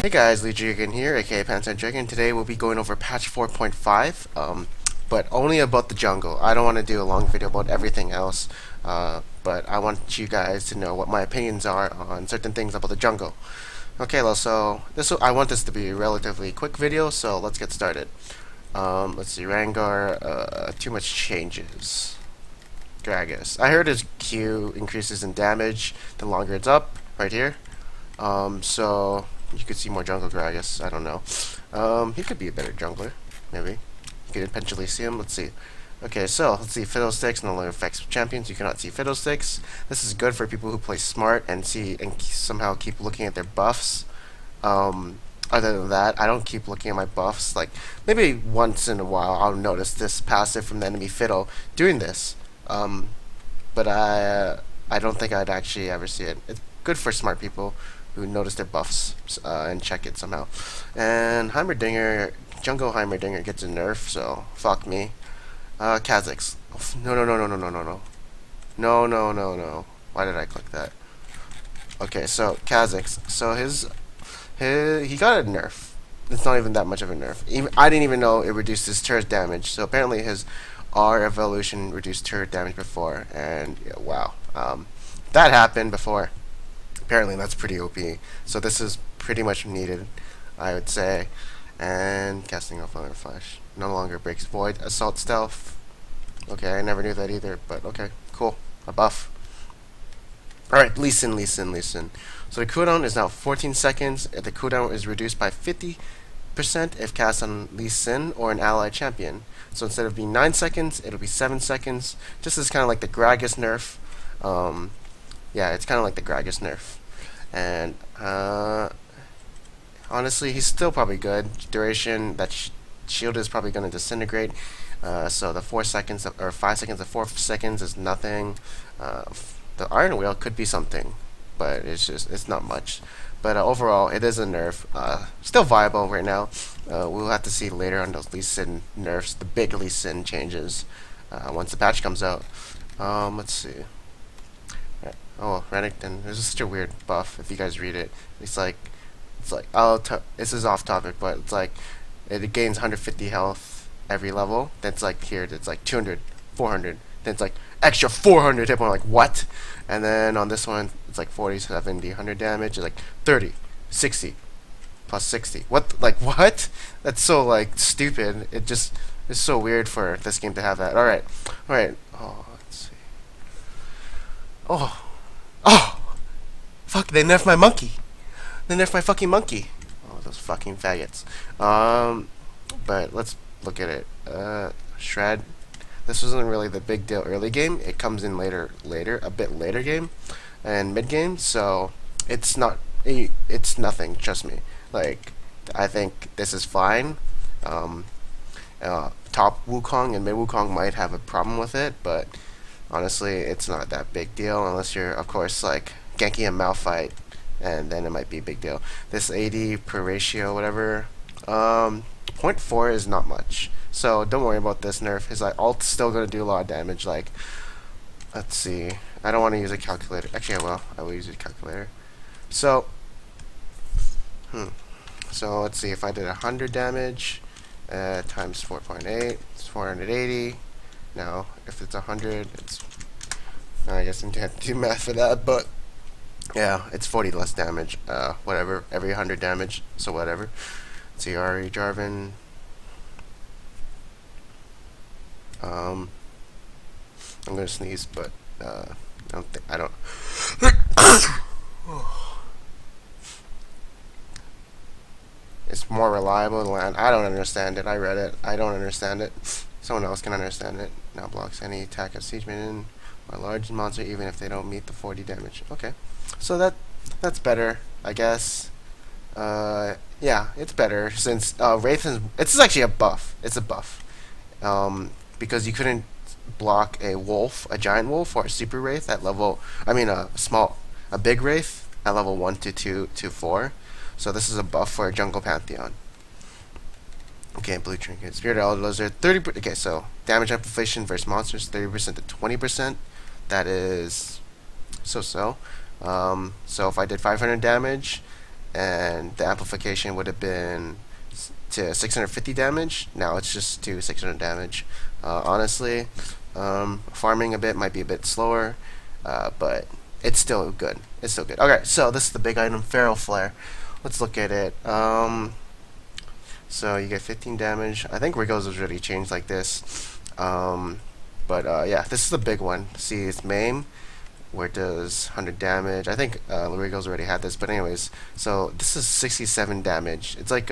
Hey guys, Lee Dragon here, aka Panther Dragon. Today we'll be going over patch 4.5, but only about the jungle. I don't want to do a long video about everything else, but I want you guys to know what my opinions are on certain things about the jungle. Okay, well, so I want this to be a relatively quick video, so let's get started. Let's see, Rangar, too much changes. Gragas. I heard his Q increases in damage the longer it's up, right here. So you could see more jungle Gragas. I don't know. He could be a better jungler, maybe. You could eventually see him. Let's see. Okay, so let's see. Fiddlesticks no longer affects champions. You cannot see Fiddlesticks. This is good for people who play smart and somehow keep looking at their buffs. Other than that, I don't keep looking at my buffs. Like maybe once in a while, I'll notice this passive from the enemy Fiddle doing this. But I don't think I'd actually ever see it. It's good for smart people who notice their buffs and check it somehow. And Heimerdinger, Jungle Heimerdinger gets a nerf, so fuck me. Kha'Zix. No, no, no, no, no, no, no, no. No, no, no, no. Why did I click that? Okay, so Kha'Zix. So he got a nerf. It's not even that much of a nerf. I didn't even know it reduced his turret damage. So apparently his R evolution reduced turret damage before, and yeah, wow, that happened before. Apparently that's pretty OP. So this is pretty much needed, I would say. And casting off on flash no longer breaks void. Assault stealth. Okay, I never knew that either, but okay, cool. A buff. Alright, Lee Sin. So the cooldown is now 14 seconds. The cooldown is reduced by 50% if cast on Lee Sin or an ally champion. So instead of being 9 seconds, it'll be 7 seconds. Just as kind of like the Gragas nerf. Yeah, it's kind of like the Gragas nerf. And honestly, he's still probably good. Duration, that shield is probably going to disintegrate. So the 4 seconds or 5 seconds of 4 seconds is nothing. The Iron Wheel could be something, but it's not much. But overall, it is a nerf. Still viable right now. We'll have to see later on those Lee Sin nerfs, the big Lee Sin changes, once the patch comes out. Let's see. Oh, Renekton. This is such a weird buff. If you guys read it, it's like this is off topic, but it's like it gains 150 health every level. Then it's like here, it's like 200, 400. Then it's like extra 400 hit point. Like what? And then on this one, it's like 40, 70, 100 damage. It's like 30, 60, plus 60. What? Like what? That's so like stupid. It just is so weird for this game to have that. All right. Oh, let's see. Oh, fuck! They nerfed my monkey. They nerfed my fucking monkey. Oh, those fucking faggots. But let's look at it. Shred. This wasn't really the big deal early game. It comes in later, a bit later game, and mid game. So it's nothing. Trust me. Like I think this is fine. Top Wukong and mid Wukong might have a problem with it, but honestly, it's not that big deal unless you're, of course, like ganking a Malphite, and then it might be a big deal. This AD per ratio, whatever, 0.4 is not much. So don't worry about this nerf. His ult's still gonna do a lot of damage. Like, let's see. I don't want to use a calculator. Actually, I will use a calculator. So, So let's see. If I did 100 damage times 4.8, it's 480. Now, if it's 100, it's I guess I'm gonna have to do math for that, but yeah, it's 40 less damage. Whatever, every 100 damage, so whatever. Let's see, Ari Jarvan. I'm gonna sneeze, but I don't. It's more reliable than land. I don't understand it. I read it. I don't understand it. Someone else can understand it. Now blocks any attack of siege minion or large monster even if they don't meet the 40 damage. Okay, so that's better, I guess. Yeah, it's better since Wraith is. It's actually a buff. It's a buff. Because you couldn't block a wolf, a giant wolf, or a super wraith at level. I mean, a big wraith at level 1 to 2 to 4. So this is a buff for a jungle pantheon. Okay, blue trinket, spirit elder lizard, 30. Okay, so damage amplification versus monsters, 30% to 20%. That is so. So if I did 500 damage, and the amplification would have been to 650 damage. Now it's just to 600 damage. Honestly, farming a bit might be a bit slower, but it's still good. It's still good. Okay, so this is the big item, Feral Flare. Let's look at it. So you get 15 damage. I think Rigo's was already changed like this. But yeah, this is the big one. See, it's Maim, where it does 100 damage. I think Rigo's already had this, but anyways. So this is 67 damage. It's like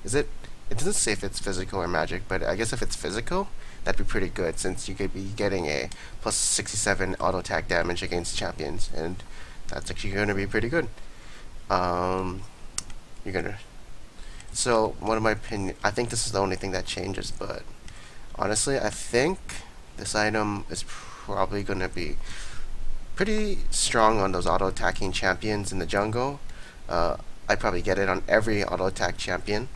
is it? It doesn't say if it's physical or magic, but I guess if it's physical, that'd be pretty good since you could be getting a plus 67 auto attack damage against champions, and that's actually going to be pretty good. You're gonna. So one of my opinion, I think this is the only thing that changes, but honestly, I think this item is probably going to be pretty strong on those auto attacking champions in the jungle. I'd probably get it on every auto attack champion,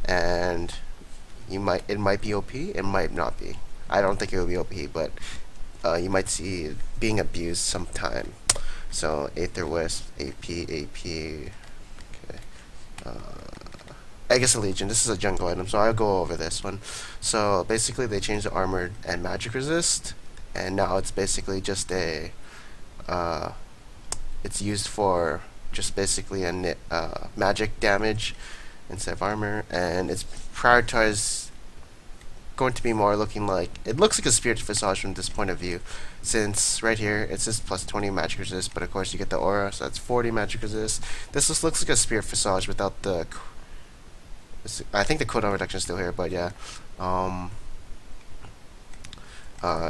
and it might be OP, it might not be. I don't think it will be OP, but you might see it being abused sometime. So Aether Wisp, AP. Okay. I guess a Legion. This is a jungle item, so I'll go over this one. So basically, they changed the armor and magic resist, and now it's basically just a. It's used for just basically a magic damage instead of armor, and it's prioritized going to be more looking like it looks like a spirit visage from this point of view, since right here it says plus 20 magic resist, but of course you get the aura, so that's 40 magic resist. This just looks like a spirit visage without the. I think the cooldown reduction is still here, but yeah,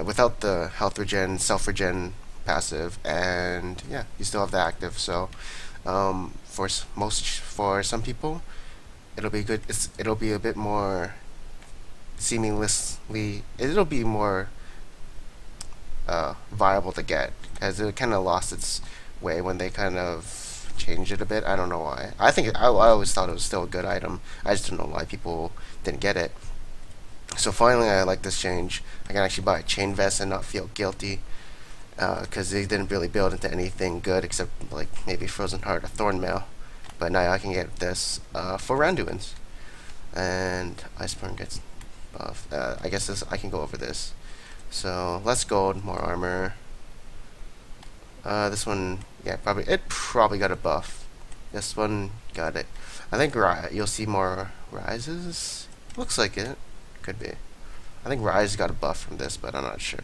without the health regen, self regen passive, and yeah, you still have the active. So for some people, it'll be good. It'll be a bit more seamlessly. It'll be more viable to get, as it kind of lost its way when they kind of changed it a bit. I don't know why. I always thought it was still a good item. I just don't know why people didn't get it. So finally, I like this change. I can actually buy a chain vest and not feel guilty, because they didn't really build into anything good except like maybe Frozen Heart or Thorn Mail. But now I can get this for Randuins, and Iceborne gets buff. I guess I can go over this. So less gold, more armor. This one, yeah, it probably got a buff. This one got it. I think you'll see more rises. Looks like it. Could be. I think Rise got a buff from this, but I'm not sure.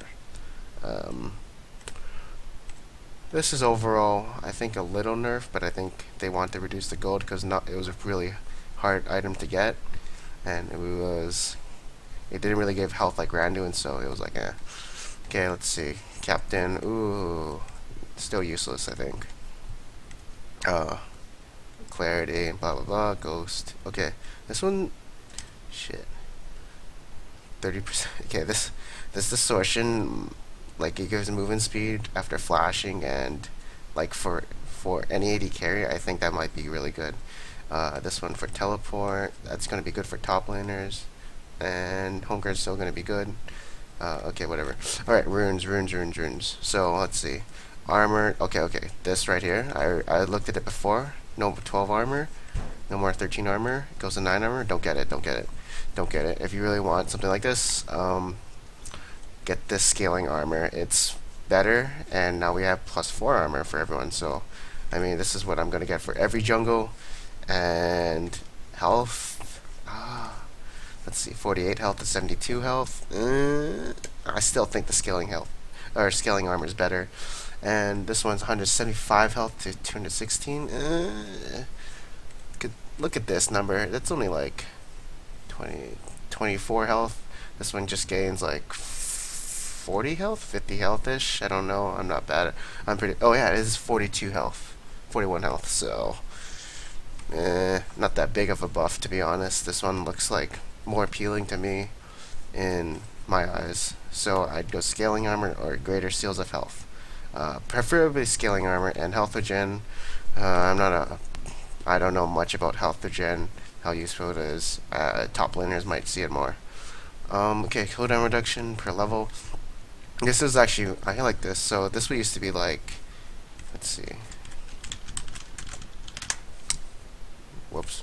This is overall, I think, a little nerf, but I think they want to reduce the gold because it was a really hard item to get, and it didn't really give health like Randuin, so it was like, eh. Okay, let's see. Captain, ooh, still useless, I think. Clarity, blah blah blah, Ghost. Okay, this one, shit. 30%. Okay, this distortion, like it gives movement speed after flashing, and like for any AD carry, I think that might be really good. This one for teleport, that's gonna be good for top laners, and home guard's still gonna be good. Okay, whatever. All right, runes. So let's see, armor. Okay, this right here, I looked at it before. No 12 armor, no more 13 armor. It goes to 9 armor. Don't get it. If you really want something like this, get this scaling armor. It's better, and now we have plus 4 armor for everyone. So, I mean, this is what I'm gonna get for every jungle. And health. Let's see, 48 health to 72 health. I still think the scaling armor is better. And this one's 175 health to 216. Look at this number. That's only like 24 health. This one just gains like 40 health, 50 health-ish. I don't know. I'm not bad. Oh yeah, it is 42 health, 41 health. So, not that big of a buff, to be honest. This one looks like more appealing to me in my eyes. So I'd go scaling armor or greater seals of health. Preferably scaling armor and health regen. I don't know much about health regen, how useful it is. Top laners might see it more. Okay, cooldown reduction per level. This is actually, I like this. So this one used to be like, let's see. Whoops.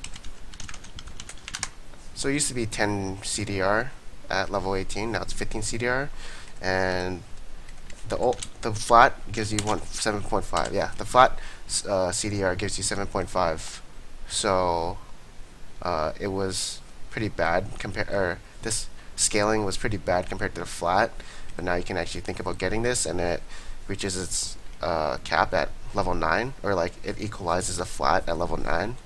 So it used to be 10 CDR at level 18. Now it's 15 CDR, and the flat gives you 7.5. Yeah, the flat CDR gives you 7.5. So it was pretty bad this scaling was pretty bad compared to the flat, but now you can actually think about getting this, and it reaches its cap at level 9, or like it equalizes the flat at level 9.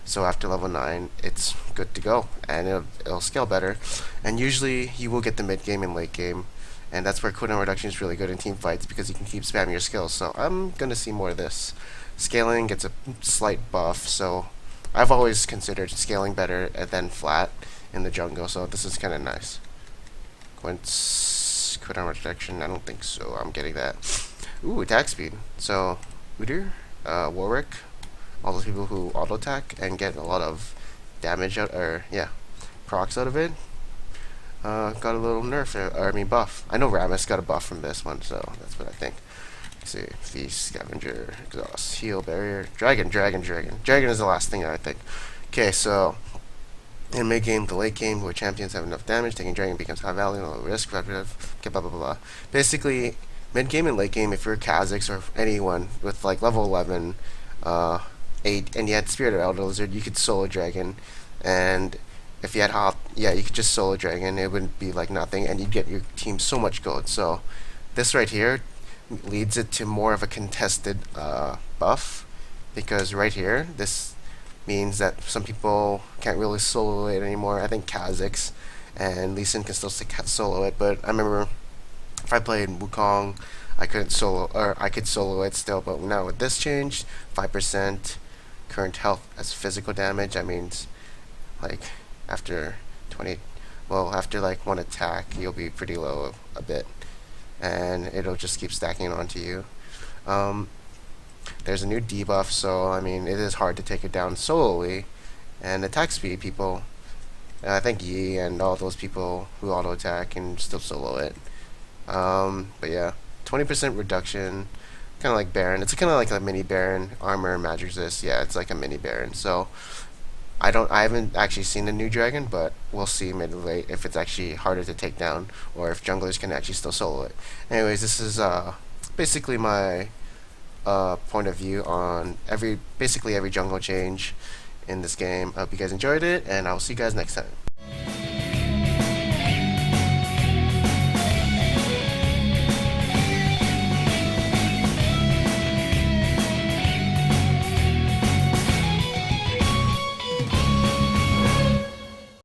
So after level 9, it's good to go, and it'll scale better. And usually you will get the mid game and late game, and that's where cooldown reduction is really good in team fights, because you can keep spamming your skills. So I'm gonna see more of this. Scaling gets a slight buff, so I've always considered scaling better than flat in the jungle, so this is kind of nice. Cooldown reduction, I don't think so. I'm getting that. Ooh, attack speed. So Udyr, Warwick, all those people who auto attack and get a lot of damage out, or yeah, procs out of it, got a little nerf, or I mean buff. I know Rammus got a buff from this one, so that's what I think. Let's see, Feast, Scavenger, Exhaust, Heal, Barrier, Dragon. Dragon is the last thing I think. Okay, so in mid game, the late game, where champions have enough damage, taking Dragon becomes high value, low risk, repetitive, blah blah blah blah. Basically, mid game and late game, if you're Kha'Zix or anyone with like level 11, 8, and you had Spirit of Elder Lizard, you could solo Dragon, and if you had you could just solo Dragon, it wouldn't be like nothing, and you'd get your team so much gold. So this right here leads it to more of a contested buff, because right here, this means that some people can't really solo it anymore. I think Kha'Zix and Lee Sin can still solo it, but I remember if I played Wukong, I couldn't solo, or I could solo it still, but now with this change, 5% current health as physical damage, that means like after 20, well, after like one attack, you'll be pretty low a bit, and it'll just keep stacking onto you. There's a new debuff, so I mean it is hard to take it down solely, and attack speed, people, I think Yi and all those people who auto attack can still solo it. But yeah, 20% reduction, kind of like Baron. It's kind of like a mini Baron. Armor, magic resist. Yeah, it's like a mini Baron. So I haven't actually seen the new dragon, but we'll see mid to late if it's actually harder to take down, or if junglers can actually still solo it. Anyways, this is basically my point of view on basically every jungle change in this game. I hope you guys enjoyed it, and I will see you guys next time.